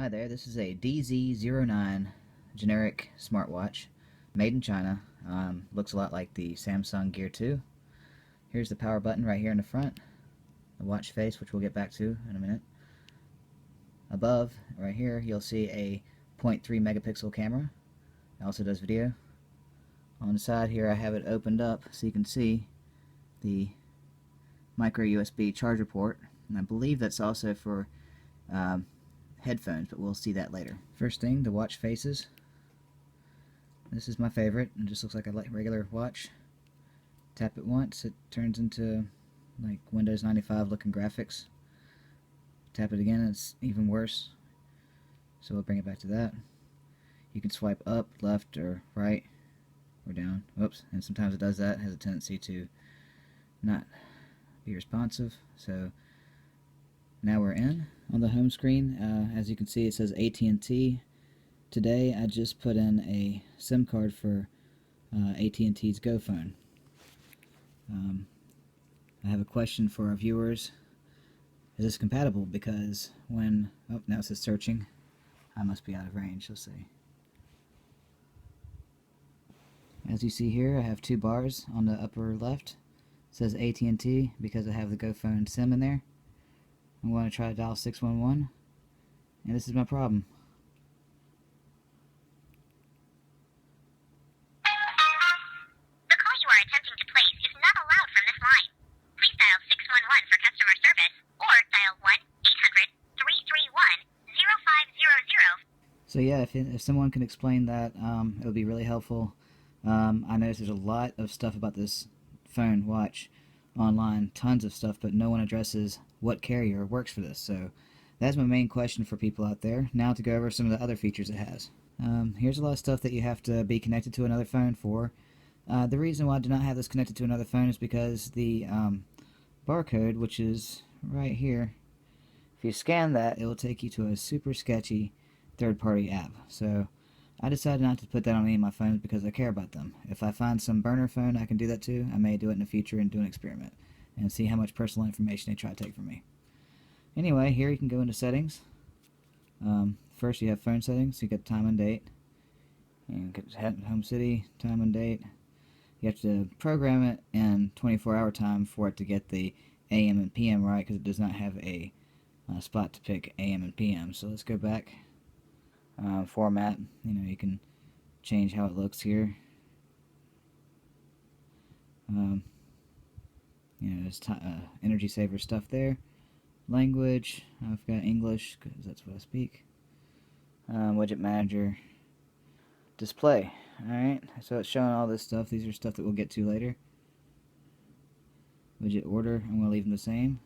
Hi there, this is a DZ09 generic smartwatch made in China. Looks a lot like the Samsung Gear 2. Here's the power button right here in the front, the watch face, which we'll get back to in a minute. Above, right here, you'll see a 0.3 megapixel camera. It also does video. On the side here I have it opened up so you can see the micro USB charger port, and I believe that's also for headphones, but we'll see that later. First thing, the watch faces. This is my favorite. It just looks like a regular watch. Tap it once, it turns into like Windows 95 looking graphics. Tap it again, it's even worse. So we'll bring it back to that. You can swipe up, left, or right, or down. Oops, and sometimes it does that. It has a tendency to not be responsive. So now we're in. On the home screen, as you can see, it says AT&T. Today I just put in a SIM card for AT&T's Go phone. I have a question for our viewers. Is this compatible? Because when... oh, now it says searching. I must be out of range. Let's see. As you see here, I have two bars on the upper left. It says AT&T because I have the Go phone SIM in there. I'm going to try to dial 611, and this is my problem. The call you are attempting to place is not allowed from this line. Please dial 611 for customer service, or dial 1-800-331-0500. So yeah, if someone can explain that, it would be really helpful. I noticed there's a lot of stuff about this phone watch online, tons of stuff, but no one addresses what carrier works for this. So that's my main question for people out there. Now to go over some of the other features it has. Here's a lot of stuff that you have to be connected to another phone for. The reason why I do not have this connected to another phone is because the barcode, which is right here, if you scan that, it will take you to a super sketchy third-party app. So I decided not to put that on any of my phones because I care about them. If I find some burner phone I can do that too, I may do it in the future and do an experiment and see how much personal information they try to take from me. Anyway, here you can go into settings. First you have phone settings. You get time and date. And get home city, time and date. You have to program it in 24-hour time for it to get the AM and PM right, because it does not have a spot to pick AM and PM. So let's go back. Format, you can change how it looks here. There's energy saver stuff there. Language, I've got English because that's what I speak. Widget Manager. Display. Alright, so it's showing all this stuff. These are stuff that we'll get to later. Widget order, I'm going to leave them the same.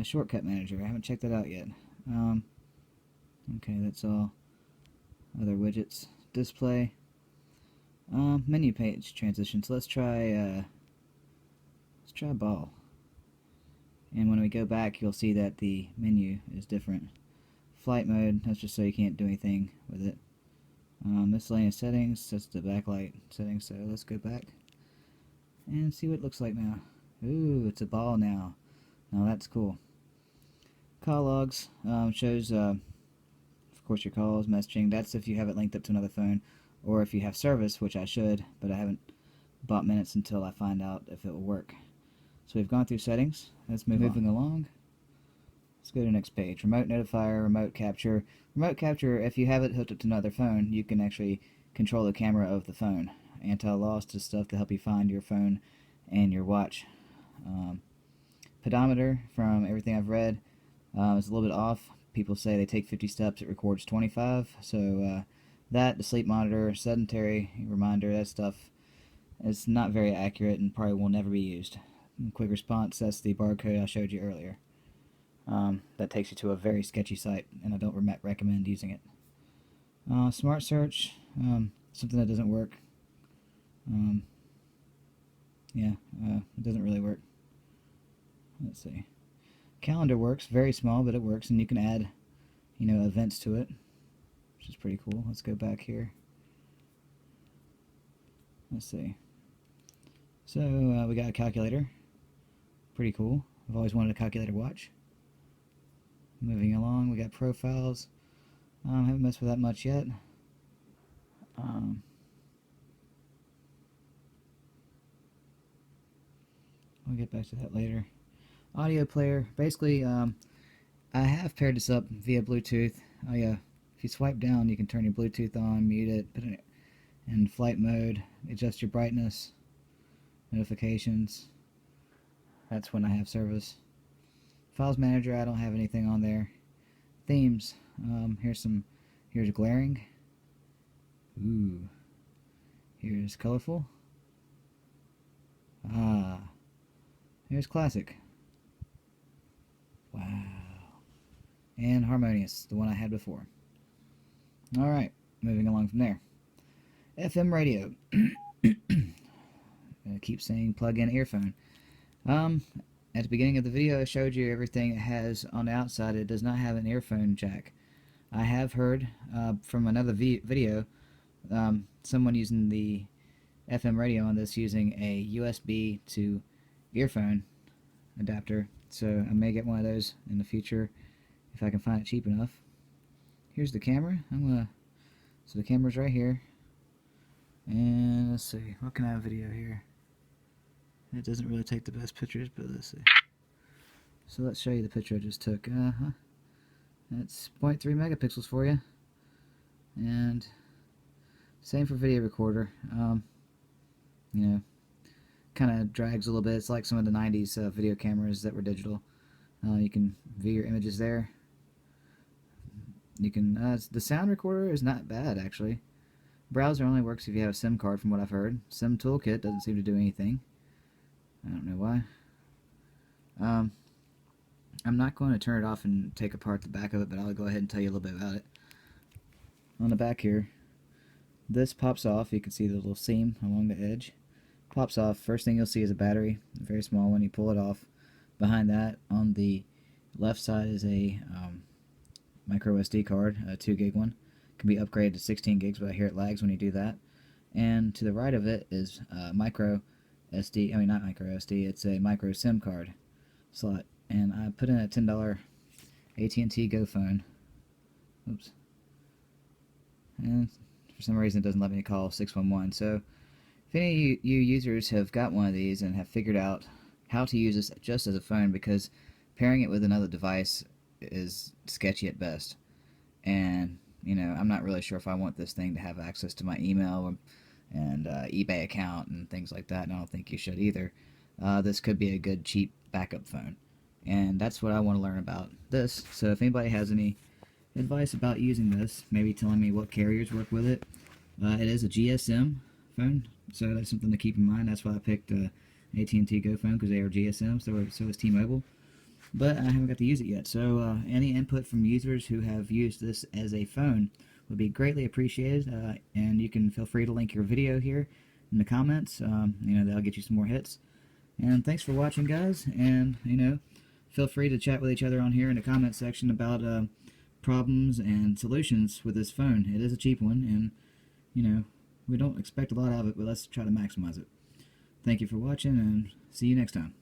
Shortcut Manager, I haven't checked that out yet. Okay, that's all. Other widgets. Display. Menu page transition. So let's try ball. And when we go back, you'll see that the menu is different. Flight mode, that's just so you can't do anything with it. Miscellaneous settings, that's the backlight settings, so let's go back and see what it looks like now. Ooh, it's a ball now. Now that's cool. Call logs shows, of course, your calls, messaging. That's if you have it linked up to another phone, or if you have service, which I should, but I haven't bought minutes until I find out if it will work. So we've gone through settings. Let's moving along. Let's go to the next page. Remote notifier, remote capture. Remote capture, if you have it hooked up to another phone, you can actually control the camera of the phone. Anti-loss is stuff to help you find your phone and your watch. Pedometer, from everything I've read, is a little bit off. People say they take 50 steps, it records 25. So that, the sleep monitor, sedentary reminder, that stuff is not very accurate and probably will never be used. Quick response, that's the barcode I showed you earlier. That takes you to a very sketchy site, and I don't recommend using it. Smart search, something that doesn't work. It doesn't really work. Let's see. Calendar works, very small, but it works, and you can add, events to it, which is pretty cool. Let's go back here. Let's see. So we got a calculator. Pretty cool. I've always wanted a calculator watch. Moving along, we got profiles. Haven't messed with that much yet. We'll get back to that later. Audio player. Basically, I have paired this up via Bluetooth. Oh yeah, if you swipe down, you can turn your Bluetooth on, mute it, put it in flight mode, adjust your brightness, notifications. That's when I have service. Files Manager, I don't have anything on there. Themes. Here's glaring. Ooh. Here's colorful. Here's classic. Wow. And harmonious, the one I had before. Alright, moving along from there. FM radio. I keep saying plug-in earphone. At the beginning of the video I showed you everything it has on the outside. It does not have an earphone jack. I have heard from another video someone using the FM radio on this using a USB to earphone adapter, so I may get one of those in the future if I can find it cheap enough. Here's the camera. So the camera's right here, and let's see, what can I have video here? It doesn't really take the best pictures, but let's see. So let's show you the picture I just took. That's 0.3 megapixels for you, and same for video recorder. You know, kind of drags a little bit. It's like some of the 90s video cameras that were digital. You can view your images there. You can the sound recorder is not bad actually. Browser only works if you have a SIM card, from what I've heard. SIM toolkit doesn't seem to do anything. I don't know why. I'm not going to turn it off and take apart the back of it, but I'll go ahead and tell you a little bit about it. On the back here, this pops off. You can see the little seam along the edge. Pops off. First thing you'll see is a battery, a very small one. You pull it off. Behind that, on the left side, is a micro SD card, a 2 gig one. Can be upgraded to 16 gigs, but I hear it lags when you do that. And to the right of it is micro SD. I mean, not micro SD. It's a micro SIM card slot. And I put in a $10 AT&T Go phone. Oops. And for some reason it doesn't let me call 611. So if any of you users have got one of these and have figured out how to use this just as a phone, because pairing it with another device is sketchy at best. And, you know, I'm not really sure if I want this thing to have access to my email and eBay account and things like that, and I don't think you should either. This could be a good, cheap backup phone. And that's what I want to learn about this. So if anybody has any advice about using this, maybe telling me what carriers work with it. It is a GSM phone, so that's something to keep in mind. That's why I picked AT&T Go phone, because they are GSM, so is T-Mobile. But I haven't got to use it yet, so any input from users who have used this as a phone would be greatly appreciated. And you can feel free to link your video here in the comments. You know, that'll get you some more hits. And thanks for watching, guys, and, you know, feel free to chat with each other on here in the comment section about problems and solutions with this phone. It is a cheap one, and, you know, we don't expect a lot out of it, but let's try to maximize it. Thank you for watching, and see you next time.